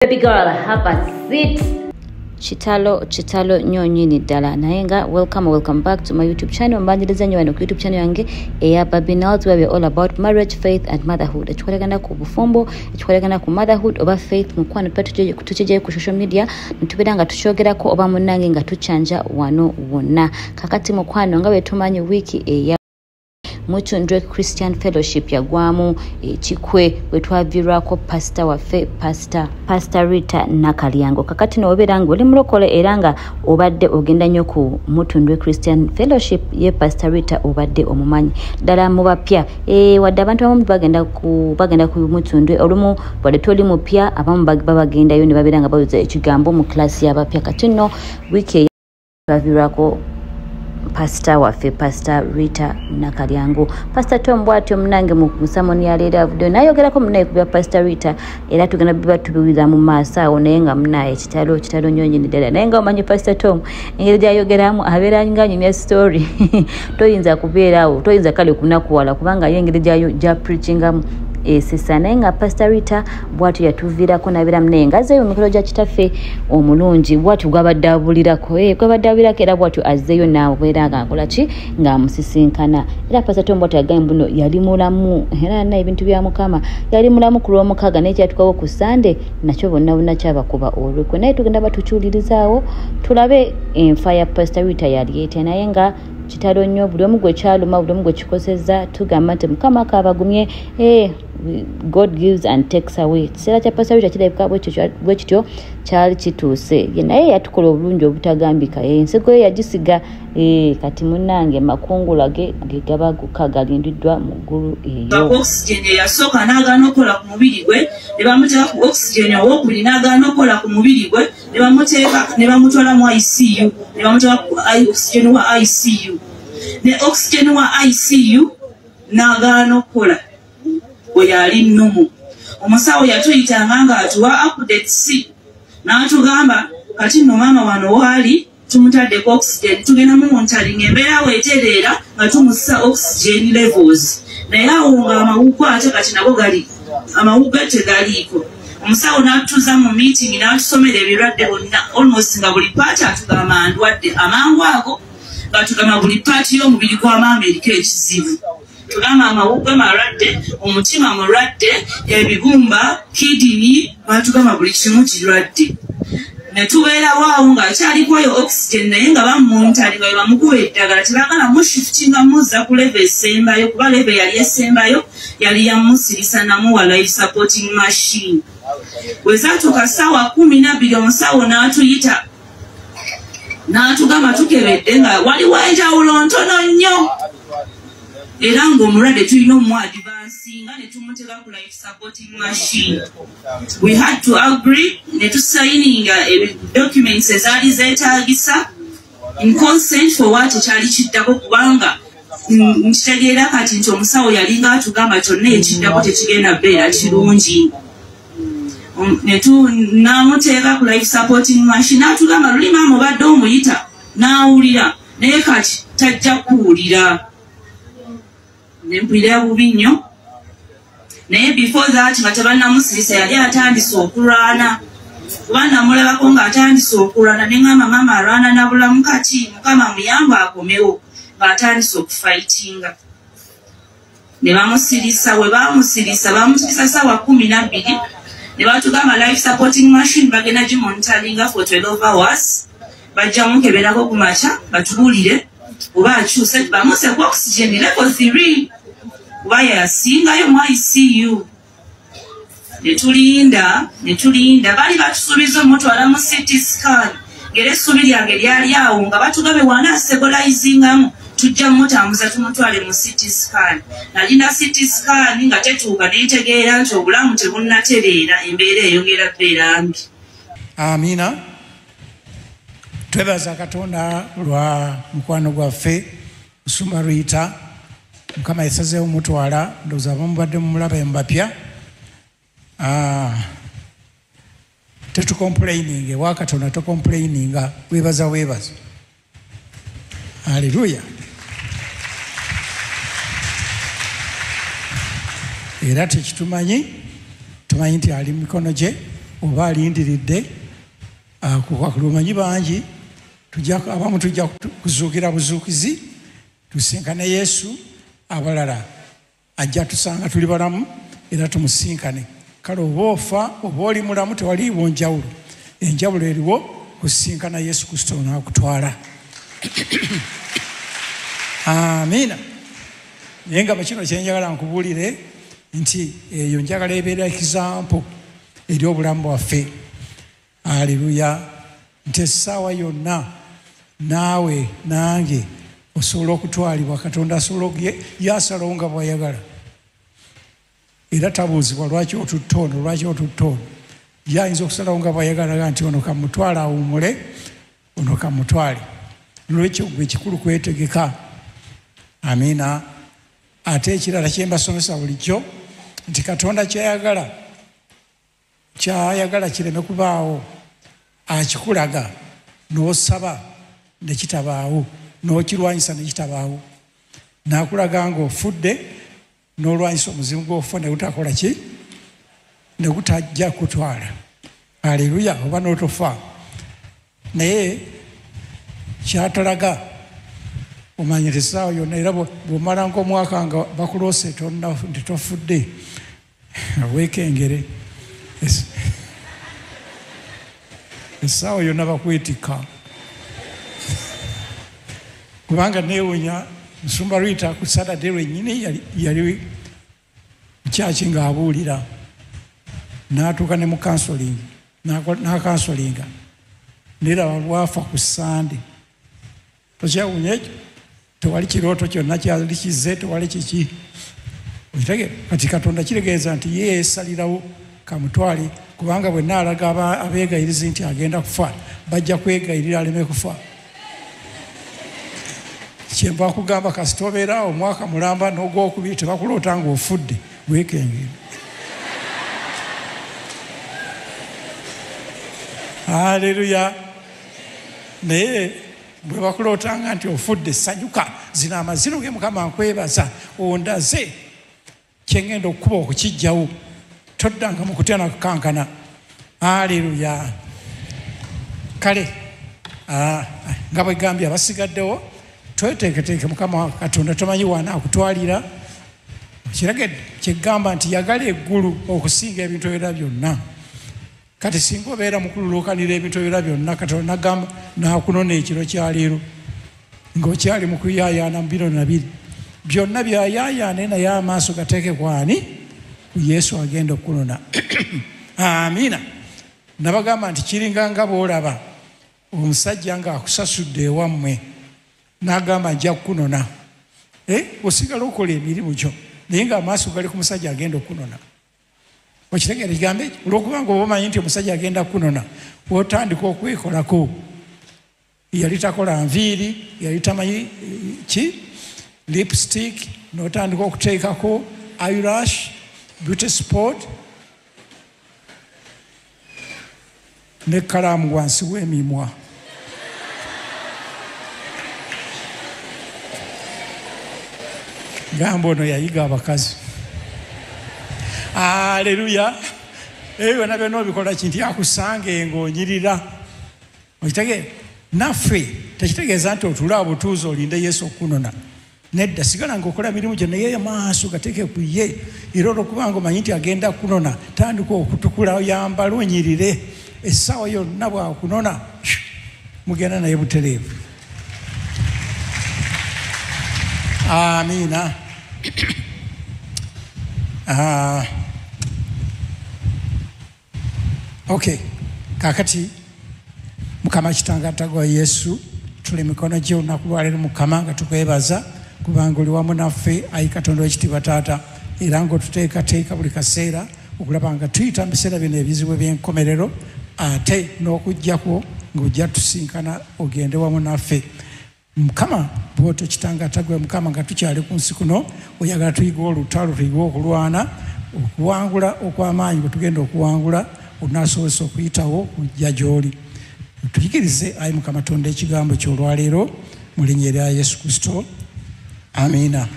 Baby girl, have a seat. Chitalo nyonyini dala nayenga. Welcome back to my YouTube channel. Mbanjiriza nyo wano ku YouTube channel yange eya Babinals, where we're all about marriage, faith and motherhood. Ekikolagana ku bufumbo, ekikolagana ku motherhood oba faith mukwano tuteje ku social media ntubiranga tushogerako oba munange nga tuchanja wano wonna. Kakati mukwano nga wetumanyi wiki eya Mutundwe Christian Fellowship yagwamu chikwe wetwavirako pastor wafe pastor Rita Nakalyango. Kakati no oberango oli mulokole eranga obadde ogenda nnyo ku Mutundwe Christian Fellowship ye pastor Rita obadde omumanyi dala mubapya wadde abantu abamu bagenda ku Mutundwe olumu bade toli mupya abamu babagenda yo ne baberanga bayoza ekigambo mu class y'abapya kati no wiki bavirako pastor wafe pastor Rita Nakalyango. Pastor Tom bwatyo munange mu musamoni ya leader video nayogerako munaye ku pastor Rita era tugenda biba tubiwiza mu maaso awo naye nga munaye kitalo nyonyi ndala naye nga omanyi pastor Tom engeri gyayogeramu abeera nganyumya story toyinza kubeerawo toyinza kale kunakuwala kubanga yengeri gya preachingamu sisa naye nga pastor Rita bwatyo yatuvirako nabira munaye ngazeyo mikolo gya kitaffe omulungi bwatyo gwabadabulirako era bwatyo azzeyo nawe nga akolaki nga musisinkana era pastor Tom bwatyo yagambye mbuno yali mulamu era na ebintu bya mukama yali mulamu ku lw'omukaga naye kyatukawo ku Sunday nakyo bonna kyabakuba olweko naye tugenda batukyulirizaawo tulabe enfa ya pastor Rita yali etya naye nga kitalo nnyo buli omu gwe kyaluma buli omu gwe kikosezza tugamba nti mukama kabagumye God gives and takes away. Kiseera kya pastor Rita kirabika bwe kityo kyali kituuse naye yatukola obulungi obutagambika ensigo ye yagisiga kati munange makungula ge gaba galindiddwa mu ggulu eyo. Oxygen yasooka n'agaana okukola ku mubiri gwe ne bamuteeka ku oxygen owokubiri n'agaana okukola ku mubiri gwe ne bamuteeka ne bamutwala mu ICU ne bamuteeka ku oxygen wa ICU ne oxygen wa ICU n'agaana okukola we yali nnumu. Omusawo yatuyitanga nga atuwa updates n'atugamba kati nno maama wano waali tumutaddeko oxygen tugenda mu ntalinga embeera weetereera nga tumussa oxygen levels naye awo nga amawuggwe ate kati nabo gali amawuggwe tegaliiko. Omusawo n'atutuuza mu meeting n'atusomera ebirwadde bonna almost nga buli paati atugamba ndwadde amangu ago nga tugamba buli paati y'omubiri gwa maama eriko ekizibu. Tugamba amawuggwe malwadde, omutima mulwadde, ebibumba, kidini, batugamba buli kimu kirwadde. Ne tubeerawo awo ng'akyalikwayo oxygen naye nga bamuntali nga bamukuwa eddagala tebagala mushiftinga muzza ku level esembayo kuba level yali esembayo yali yamusirisa namuwa life supporting machine. Bwe zaatuuka ssaawa 12 omusawo n'atuyita n'atugamba tukebedde nga waliwo enjawulo ntono nnyo era ng'omulwadde tulina omwadvansinga ne tumuteeka ku life supporting machine. We had to agree ne tusayininga documents ezaali zeetaagisa in consent for what ekyali kiddako kubanga nkitegeera kati nti omusawo yalinga atugamba kyonna ekiddako tekigenda beera kirungi. N'amuteeka ku life supporting machine n'atugamba luli maama obadde omuyita n'awulira naye kati tajja kuwulira. Nempulira bubi nnyo naye before that nga tebannamusirisa yali atandise okulwana kuba namulabako ng'atandise okulwana ne ngamba maama alwana na bulamu kati mukama muyamba akomewo ng'atandise okufightinga. Ne bamusirisa we bamusirisa bamusirisa ssaawa 12 ne batugamba life supporting machine bagenda gimonitalinga for 12 hours bajja mukeberako ku makya batubulire oba akyuse bamuse ku oxygen level 3 kuba yasingayo mu ICU. Ne tulinda bali batusuubiza omutwala mu CT scan ngera essuubi lyange lyali awo nga batugabe wanaasebolayizingamu tujja mutambuza tumutwale mu CT scan. Nalinda CT scan nga tetuuka neetegeera nti obulamu tebunnatereera embeera eyongera kubeera mbi. Amina. Twebaza Katonda lwa mukwano gwaffe Musumba Rita mukama yasazeewo mutwala ndowooza abamu badde mumulaba embapya tetukomplaininga ewa Katonda tokomplaininga weebaza haleluya era tekitumanyi tumanyi nti ali mu mikono gye oba alindiridde lumanyi bangi abamu tujja kuzuukira buzuukizi tusinkane Yesu, abalala ajja tusanga tuli balamu era tumusinkane. Kale oba ofa oba oli mulamu tewaliiwo njawulo. Enjawulo eriwo kusinkana Yesu Kristo n'akutwala. Amiina. Naye nga bakino kyenjagala nkubuulire nti eyo njagala ebeera example eri obulamu bwaffe. Haleluya. Nti essaawa yonna naawe nange osobola okutwalibwa. Katonda asobola yasalawo nga bw'ayagala. Era tabuuzibwa lwaki otutta ono, lwaki otutta ono. Yayinza okusalawo nga bw'ayagala nti ono kamutwale awummule, ono kamutwale. Nolwekyo gwe ekikulu kwetegeka. Amiina. Ate ekirala kye mbasomesa bulijjo nti Katonda kyayagala kireme kubaawo. Akikulaga n'osaba ne kitabaawo, n'okirwanyisa ne kitabaawo. N'akulaga ng'ofudde n'olwanyisa omuzimu gw'ofa ne gutakola ki? Ne gutajja kutwala. Haleluya. Oba n'otofa. Naye kyatalaga omanyire essaawa yonna era bw'omala ng'omwaka nga bakuloose nti tofudde weekengere. Essaawa yonna bakwetikka. Kubanga neewunya Musumba Rita ku Saturday lwennyini yali mukyaki ng'abuulira n'atuuka ne mu kansolingi n'akansolinga neraba lwafa ku Sande. Tokyawunya ekyo? Tewali kirooto kyonna kyali kize, tewali kiki. Okitegere kati Katonda kiregeeza nti ye yeesalirawo kamutwale, kubanga bwe naalaga abeegayiriza nti agenda kufa bajja kwegayirira aleme kufa. Kyemba kugamba kasita obeera omwaka mulamba n'ogwokubiri tebakuloota ng'ofudde weekengere. Haleluya. Naye bwe bakulootanga nti ofudde sanyuka, zino amaziro ge Mukama nkwebaza ondaze kyengenda okukuba okukijjawo. Toddanga mu kutya na kukankana. Haleluya. Kale nga bwe gambye abasigaddewo tweteeketeeke Mukama Katonda tomanyi wanaakutwalira. Kiragedde kyegamba nti yagala eggulu okusinga ebintu ebirala byonna. Kati singa obeera mu kululuukanira ebintu ebirala byonna, Katonda nagamba n'akunona ekiro kya leero ng'okyali mu kuyaayaana mu biro na biri. Byonna byayaayaane naye amaaso gateeke kwani? Ku Yesu agenda okukunona. Amiina. Nabagamba nti kiringa nga bw'olaba omusajja ng'akusasudde ewammwe n'agamba nja kukunona. Osigala okola emirimu gyo naye ng'amaaso gali ku musajja agenda okukunona. Okitegeera ekigambo ekyo? Olw'okubanga oba omanyi nti omusajja agenda kukunona, otandika okwekolako. Yali takola nviiri, yali tamanyi ki? Lipstick, n'otandika okuteekako eyelash, beauty spot, ne kalaamu wansi w'emimwa. Gamba ono yayiga abakazi. Haleluya. Byonna byonna obikola kinti akusange ng'onyirira. Okitegeera? Naffe tekitegeeza nti otula butuuzi olinde Yesu okukunona. Nedda, sigala ng'okola mirimu gyo naye amaaso gateeke ku ye. Era olw'okubanga omanyi nti agenda kukunona, tandika okutukula yambala onyirire. Essaawa yonna bw'akunona mugenda naye butereevu. Amiina. Okay. Kakati Mukama Kitanga Atagwa Yesu tuli mikono gye olunaku lwaleero Mukama nga tukwebaza kubanga oli wamu naffe ayi Katonda w'ekitiibwa Taata era ng'otuteekateeka buli kaseera okulaba nga tuyita mu biseera bino ebizibu eby'enkomerero ate n'okuggyako ng'ojja tusinkana ogende wamu naffe. Mukama bw'otyo Kitanga Atagwa Mukama nga tukyali ku nsi kuno oyagala tuyiga olutalo, tuyiga okulwana, okuwangula okw'amaanyi bwe tugenda okuwangula onaasobozesa okuyitawo kujja gy'oli. Tuyigirize ayi Mukama Katonda ekigambo ky'olwaleero mu linnya erya Yesu Kristo. Amiina.